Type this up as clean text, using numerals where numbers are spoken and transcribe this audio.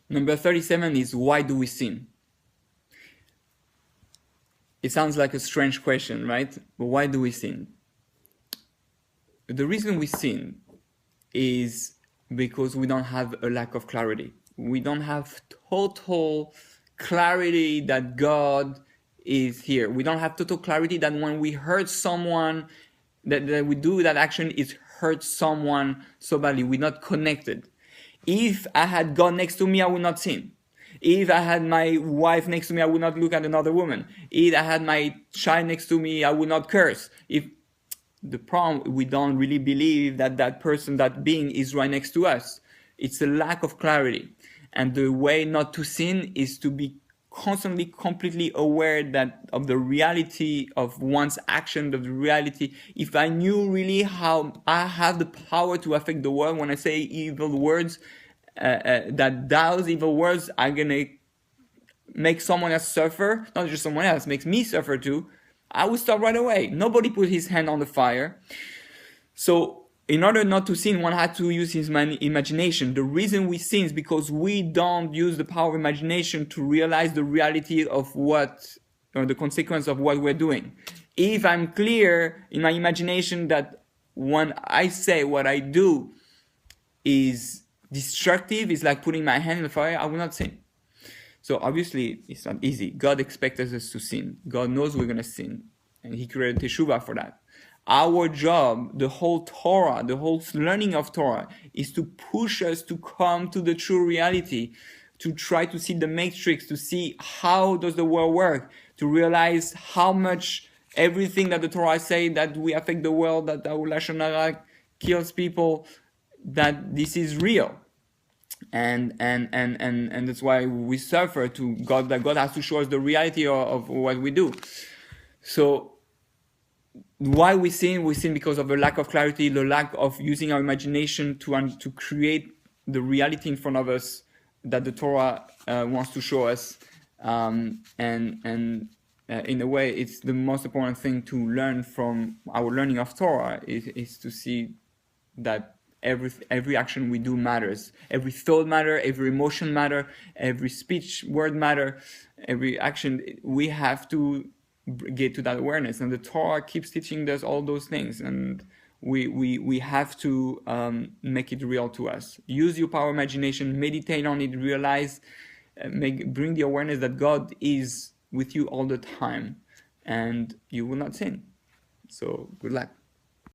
Number 37 is, why do we sin? It sounds like a strange question, right? But why do we sin? The reason we sin is because we don't have a lack of clarity. We don't have total clarity that God is here. We don't have total clarity that when we hurt someone, that we do that action, it hurts someone so badly. We're not connected. If I had God next to me, I would not sin. If I had my wife next to me, I would not look at another woman. If I had my child next to me, I would not curse. If the problem, we don't really believe that that person, that being is right next to us. It's a lack of clarity. And the way not to sin is to be constantly, completely aware that of the reality of one's action, of the reality. If I knew really how I have the power to affect the world, when I say evil words, that those evil words are gonna make someone else suffer, not just someone else, makes me suffer too, I would stop right away. Nobody put his hand on the fire. So in order not to sin, one had to use his imagination. The reason we sin is because we don't use the power of imagination to realize the reality of what, or the consequence of what we're doing. If I'm clear in my imagination that when I say what I do is destructive, is like putting my hand in the fire, I will not sin. So obviously, it's not easy. God expects us to sin. God knows we're going to sin. And he created teshuvah for that. Our job, the whole Torah, the whole learning of Torah, is to push us to come to the true reality, to try to see the matrix, to see how does the world work, to realize how much everything that the Torah say, that we affect the world, that our Lashon Hara kills people, that this is real. And that's why we suffer to God, that God has to show us the reality of what we do. So why we sin? We sin because of the lack of clarity, the lack of using our imagination to create the reality in front of us that the Torah wants to show us. In a way, it's the most important thing to learn from our learning of Torah is to see that every action we do matters. Every thought matter, every emotion matter, every speech word matter, every action. We have to get to that awareness, and the Torah keeps teaching us all those things, and we have to make it real to us. Use your power imagination, meditate on it, realize, bring the awareness that God is with you all the time, and you will not sin. So good luck.